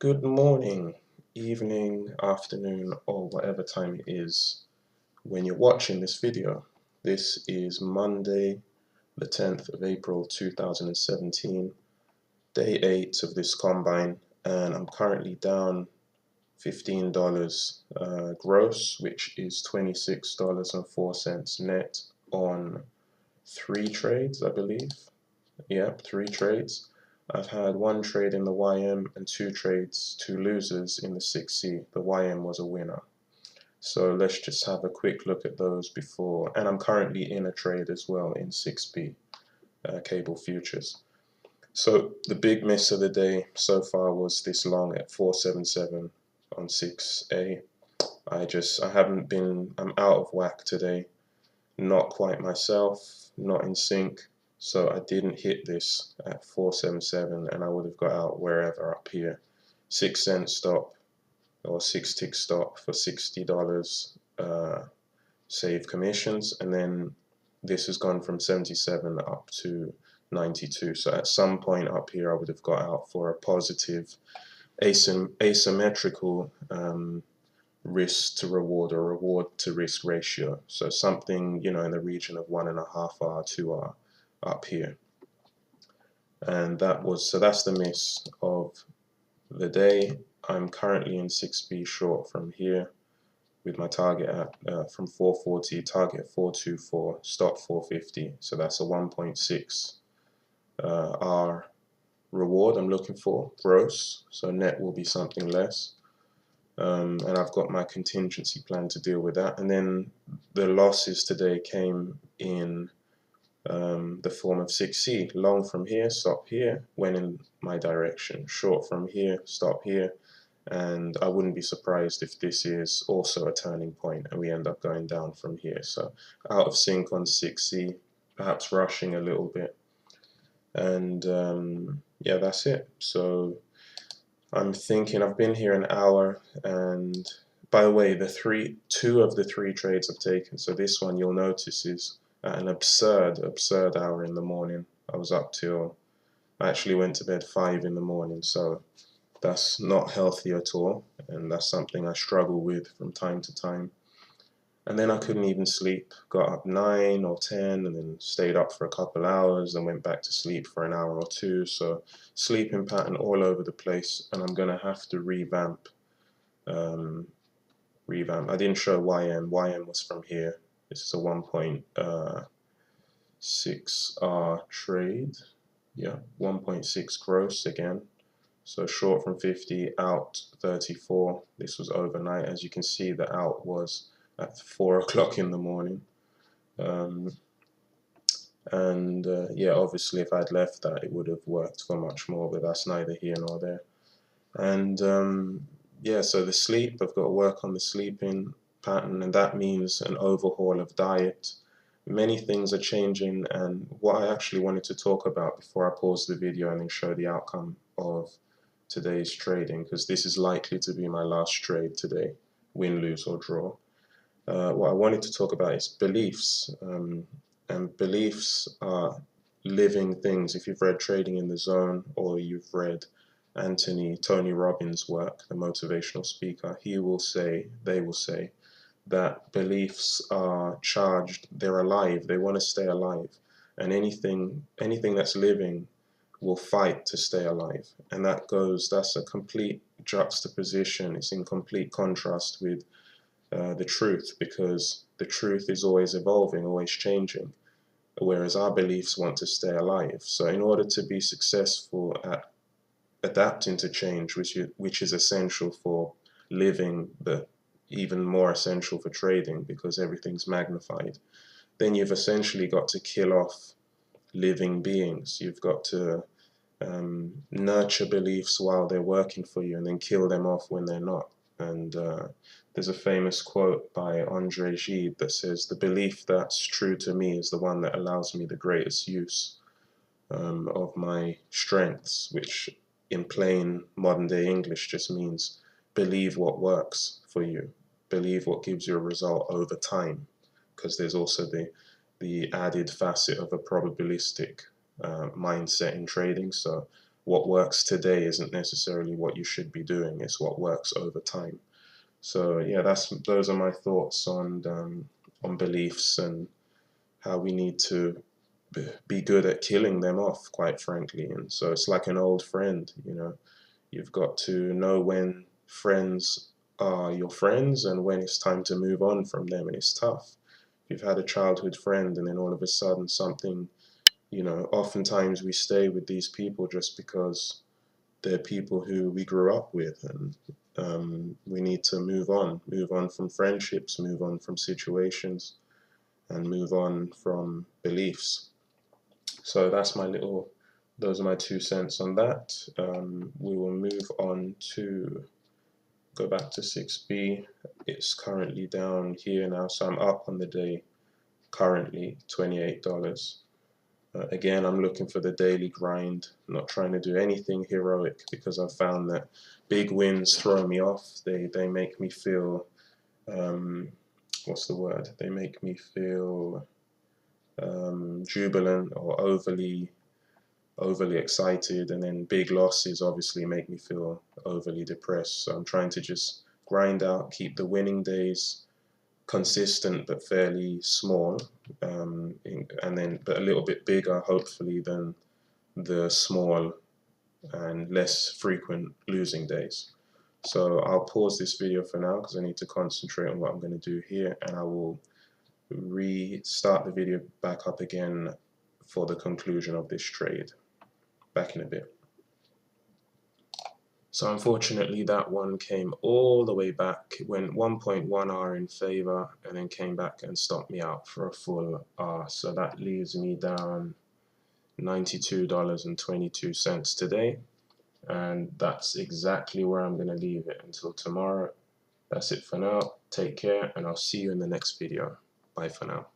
Good morning, evening, afternoon, or whatever time it is when you're watching this video. This is Monday, the 10th of April 2017, day 8 of this combine, and I'm currently down $15 gross, which is $26.04 net on 3 trades, I believe. Yep, 3 trades. I've had 1 trade in the YM and 2 trades, 2 losers in the 6C. The YM was a winner. So let's just have a quick look at those before. And I'm currently in a trade as well in 6B cable futures. So the big miss of the day so far was this long at 477 on 6A. I'm out of whack today. Not quite myself, not in sync. So I didn't hit this at 477 and I would have got out wherever up here. 6 cent stop or 6 tick stop for $60 save commissions, and then this has gone from 77 up to 92. So at some point up here I would have got out for a positive asymmetrical risk to reward or reward to risk ratio. So something, in the region of 1.5 hour, 2 hour up here. And that's the miss of the day. I'm currently in 6B short from here with my target at from 440, target 424, stop 450. So that's a 1.6 R reward I'm looking for gross. So net will be something less. And I've got my contingency plan to deal with that. And then the losses today came in the form of 6C. Long from here, stop here, went in my direction. Short from here, stop here. And I wouldn't be surprised if this is also a turning point and we end up going down from here. So out of sync on 6C, perhaps rushing a little bit. And yeah, that's it. So I'm thinking I've been here an hour, and by the way, two of the 3 trades I've taken, so this one you'll notice is at an absurd hour in the morning. I was up till, I actually went to bed 5 in the morning, so that's not healthy at all, and that's something I struggle with from time to time. And then I couldn't even sleep. Got up 9 or 10 and then stayed up for a couple hours and went back to sleep for an hour or two. So sleeping pattern all over the place, and I'm gonna have to revamp. I didn't show YM. YM was from here. This is a 1.6 R trade. Yeah, 1.6 gross again. So short from 50, out 34. This was overnight. As you can see, the out was at 4 o'clock in the morning. Yeah, obviously if I'd left that, it would have worked for much more, but that's neither here nor there. And yeah, so the sleep, I've got to work on the sleeping pattern, and that means an overhaul of diet. Many things are changing, and what I actually wanted to talk about before I pause the video and then show the outcome of today's trading, because this is likely to be my last trade today, win, lose, or draw. What I wanted to talk about is beliefs, and beliefs are living things. If you've read Trading in the Zone, or you've read Tony Robbins' work, the motivational speaker, they will say that beliefs are charged, they're alive, they want to stay alive, and anything that's living will fight to stay alive. And that's a complete juxtaposition. It's in complete contrast with the truth, because the truth is always evolving, always changing, whereas our beliefs want to stay alive. So in order to be successful at adapting to change, which is essential for living, but even more essential for trading because everything's magnified, then you've essentially got to kill off living beings. You've got to nurture beliefs while they're working for you and then kill them off when they're not. And there's a famous quote by Gide that says, "The belief that's true to me is the one that allows me the greatest use of my strengths," which in plain modern day English just means believe what works for you, believe what gives you a result over time, because there's also the added facet of a probabilistic mindset in trading. So what works today isn't necessarily what you should be doing. It's what works over time. So yeah, those are my thoughts on beliefs and how we need to be good at killing them off, quite frankly. And so it's like an old friend, you know. You've got to know when friends are your friends and when it's time to move on from them, and it's tough. You've had a childhood friend and then all of a sudden something, you know, oftentimes we stay with these people just because they're people who we grew up with, and we need to move on from friendships, move on from situations, and move on from beliefs. So those are my 2 cents on that. We will move on to go back to 6B. It's currently down here now, so I'm up on the day currently $28. Again, I'm looking for the daily grind, not trying to do anything heroic because I've found that big wins throw me off. They make me feel, what's the word? They make me feel jubilant or overly excited, and then big losses obviously make me feel overly depressed. So I'm trying to just grind out, keep the winning days consistent but fairly small, and then but a little bit bigger hopefully than the small and less frequent losing days. So I'll pause this video for now because I need to concentrate on what I'm going to do here, and I will restart the video back up again for the conclusion of this trade. Back in a bit. So unfortunately that one came all the way back, went 1.1 R in favor and then came back and stopped me out for a full R. So that leaves me down $92.22 today, and that's exactly where I'm going to leave it until tomorrow. That's it for now. Take care, and I'll see you in the next video. Bye for now.